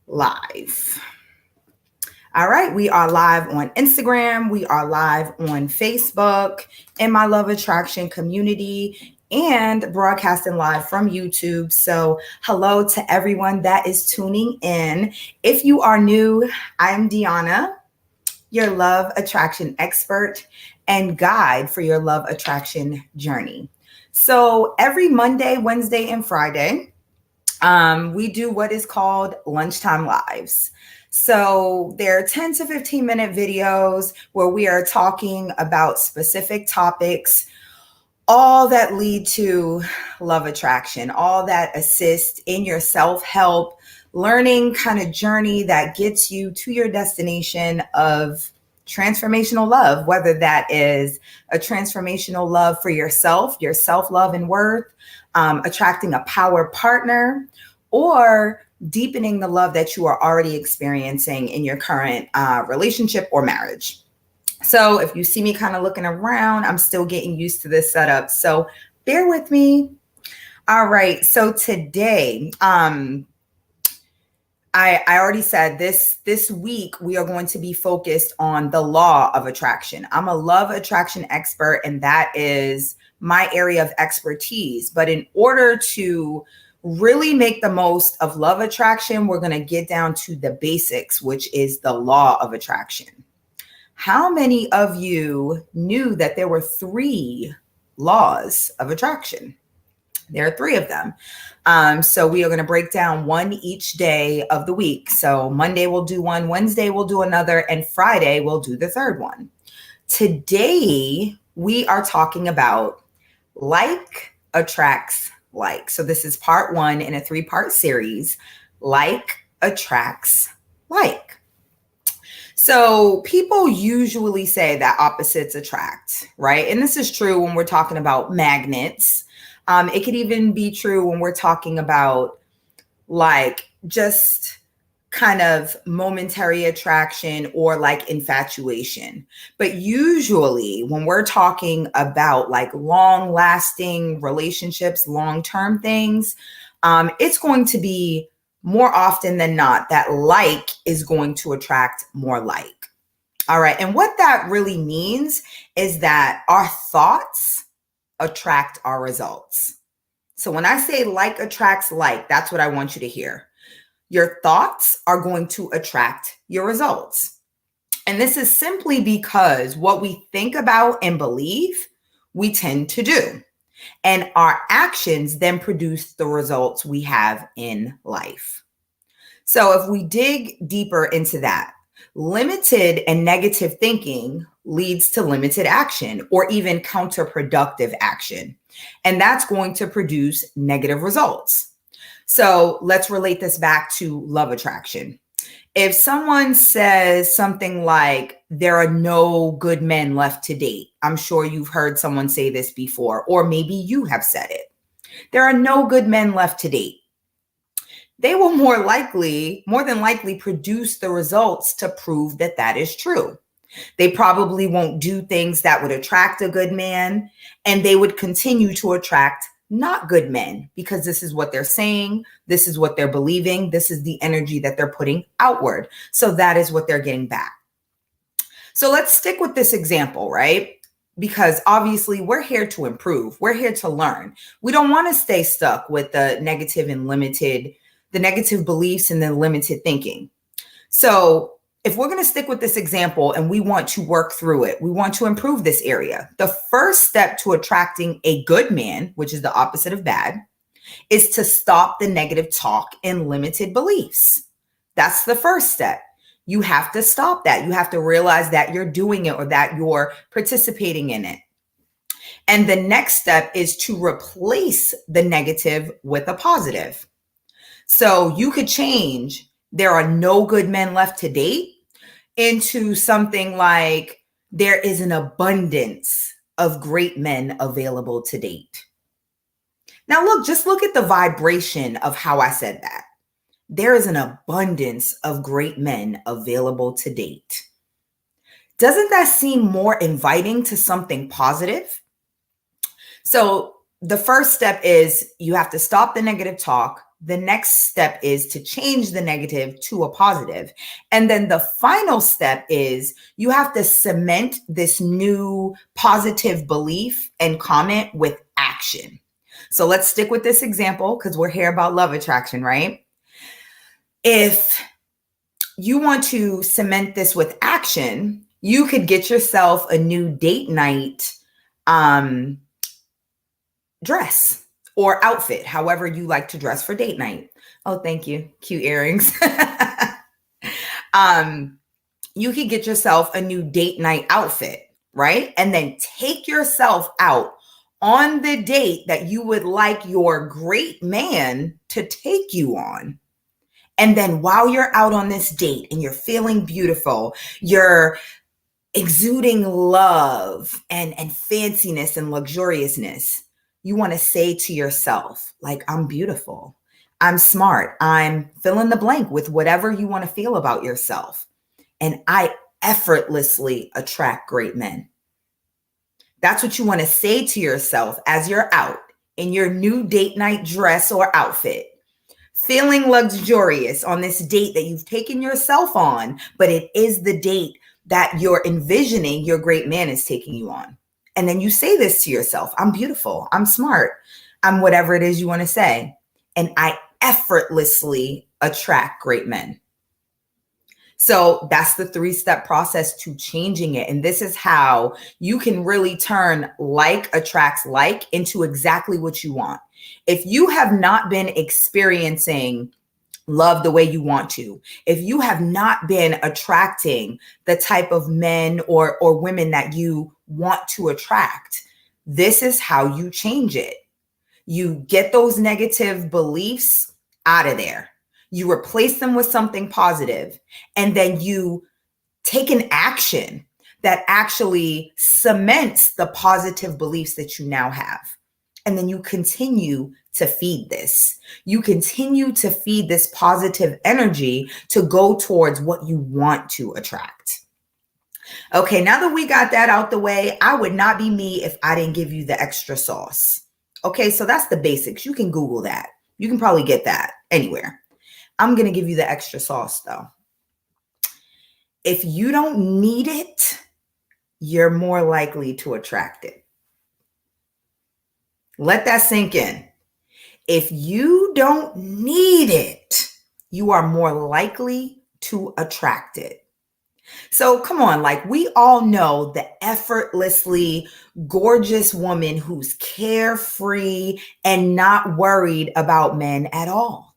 live. All right, we are live on Instagram. We are live on Facebook in my Love Attraction community and broadcasting live from YouTube. So, hello to everyone that is tuning in. If you are new, I'm Deanna, your love attraction expert and guide for your love attraction journey. So, every Monday, Wednesday, and Friday, we do what is called lunchtime lives. So they're 10 to 15-minute videos where we are talking about specific topics, all that lead to love attraction, all that assist in your self-help learning kind of journey that gets you to your destination of transformational love, whether that is a transformational love for yourself, your self-love and worth, attracting a power partner, or deepening the love that you are already experiencing in your current relationship or marriage. So if you see me kind of looking around, I'm still getting used to this setup. So bear with me. All right. So today, I already said this week, we are going to be focused on the law of attraction. I'm a love attraction expert, and that is my area of expertise. But in order to really make the most of love attraction, we're going to get down to the basics, which is the law of attraction. How many of you knew that there were 3 laws of attraction? There are 3 of them. So we are going to break down one each day of the week. So Monday we'll do one, Wednesday we'll do another, and Friday we'll do the third one. Today we are talking about like attracts like. So this is part 1 in a 3-part series. Like attracts like. So people usually say that opposites attract, right? And this is true when we're talking about magnets. It could even be true when we're talking about like just kind of momentary attraction or like infatuation. But usually when we're talking about like long lasting relationships, long-term things, it's going to be more often than not that like is going to attract more like. All right. And what that really means is that our thoughts attract our results. So when I say like attracts like, that's what I want you to hear. Your thoughts are going to attract your results. And this is simply because what we think about and believe, we tend to do. And our actions then produce the results we have in life. So if we dig deeper into that, limited and negative thinking leads to limited action or even counterproductive action. And that's going to produce negative results. So let's relate this back to love attraction. If someone says something like, there are no good men left to date, I'm sure you've heard someone say this before, or maybe you have said it. There are no good men left to date. They will more than likely produce the results to prove that that is true. They probably won't do things that would attract a good man, and they would continue to attract not good men because this is what they're saying. This is what they're believing. This is the energy that they're putting outward. So that is what they're getting back. So let's stick with this example, right? Because obviously we're here to improve. We're here to learn. We don't want to stay stuck with the negative beliefs and the limited thinking. So if we're going to stick with this example and we want to work through it, we want to improve this area, the first step to attracting a good man, which is the opposite of bad, is to stop the negative talk and limited beliefs. That's the first step. You have to stop that. You have to realize that you're doing it or that you're participating in it. And the next step is to replace the negative with a positive. So you could change there are no good men left to date into something like there is an abundance of great men available to date. Now just look at the vibration of how I said that. There is an abundance of great men available to date. Doesn't that seem more inviting to something positive? So the first step is you have to stop the negative talk. the next step is to change the negative to a positive. And then the final step is you have to cement this new positive belief and comment with action. So let's stick with this example because we're here about love attraction, right? If you want to cement this with action, you could get yourself a new date night dress or outfit, however you like to dress for date night. Oh, thank you. Cute earrings. You could get yourself a new date night outfit, right? And then take yourself out on the date that you would like your great man to take you on. And then while you're out on this date and you're feeling beautiful, you're exuding love and fanciness and luxuriousness, you want to say to yourself, like, I'm beautiful, I'm smart, I'm fill in the blank with whatever you want to feel about yourself. And I effortlessly attract great men. That's what you want to say to yourself as you're out in your new date night dress or outfit, feeling luxurious on this date that you've taken yourself on, but it is the date that you're envisioning your great man is taking you on. And then you say this to yourself, I'm beautiful, I'm smart, I'm whatever it is you want to say. And I effortlessly attract great men. So that's the 3-step process to changing it. And this is how you can really turn like attracts like into exactly what you want. If you have not been experiencing love the way you want to, if you have not been attracting the type of men or women that you want to attract, this is how you change it. You get those negative beliefs out of there. You replace them with something positive, and then you take an action that actually cements the positive beliefs that you now have. And then you continue to feed this. You continue to feed this positive energy to go towards what you want to attract. Okay, now that we got that out the way, I would not be me if I didn't give you the extra sauce. Okay, so that's the basics. You can Google that. You can probably get that anywhere. I'm going to give you the extra sauce though. If you don't need it, you're more likely to attract it. Let that sink in. If you don't need it, you are more likely to attract it. So come on, like we all know the effortlessly gorgeous woman who's carefree and not worried about men at all.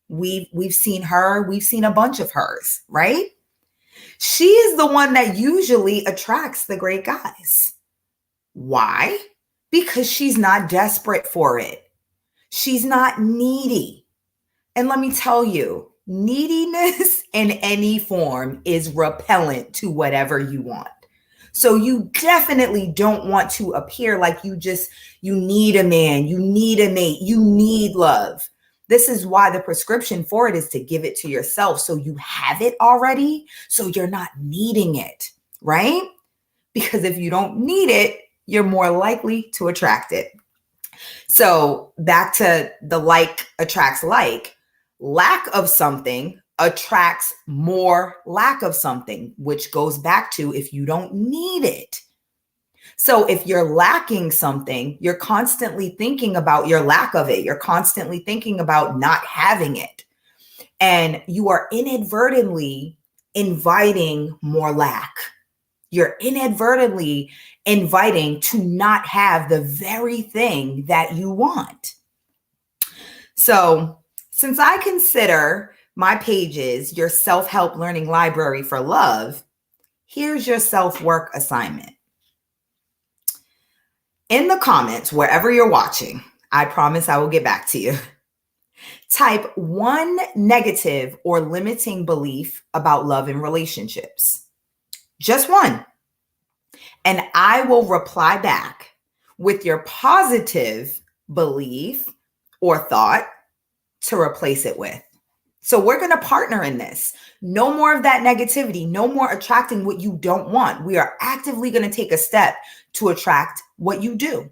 We've seen her, we've seen a bunch of hers, right? She is the one that usually attracts the great guys. Why? Because she's not desperate for it. She's not needy. And let me tell you, neediness in any form is repellent to whatever you want. So you definitely don't want to appear like you need a man, you need a mate, you need love. This is why the prescription for it is to give it to yourself so you have it already, so you're not needing it, right? Because if you don't need it, you're more likely to attract it. So back to the like attracts like. Lack of something attracts more lack of something, which goes back to if you don't need it. So if you're lacking something, you're constantly thinking about your lack of it. You're constantly thinking about not having it. And you are inadvertently inviting more lack. You're inadvertently inviting to not have the very thing that you want. So since I consider my pages your self-help learning library for love, here's your self-work assignment. In the comments, wherever you're watching, I promise I will get back to you. Type one negative or limiting belief about love and relationships. Just one. And I will reply back with your positive belief or thought to replace it with. So we're going to partner in this. No more of that negativity. No more attracting what you don't want. We are actively going to take a step to attract what you do.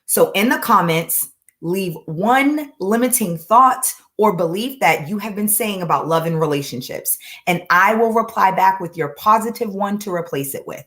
So in the comments, leave one limiting thought or belief that you have been saying about love and relationships. And I will reply back with your positive one to replace it with.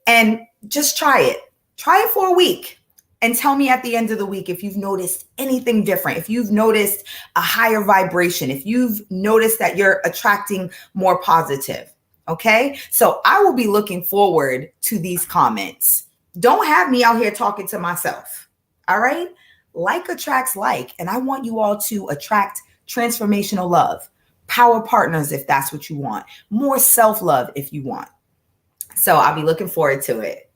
And just try it. Try it for a week and tell me at the end of the week if you've noticed anything different, if you've noticed a higher vibration, if you've noticed that you're attracting more positive. Okay. So I will be looking forward to these comments. Don't have me out here talking to myself. All right. Like attracts like. And I want you all to attract transformational love, power partners if that's what you want, more self-love if you want. So I'll be looking forward to it.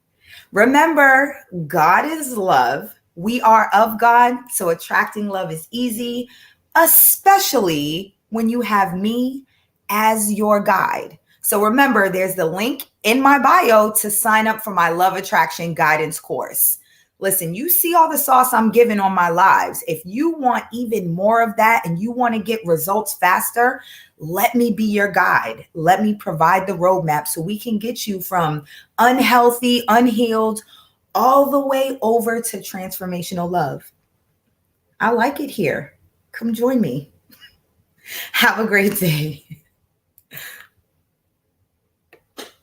Remember, God is love. We are of God. So attracting love is easy, especially when you have me as your guide. So remember, there's the link in my bio to sign up for my love attraction guidance course. Listen, you see all the sauce I'm giving on my lives. If you want even more of that and you want to get results faster, let me be your guide. Let me provide the roadmap so we can get you from unhealthy, unhealed, all the way over to transformational love. I like it here. Come join me. Have a great day.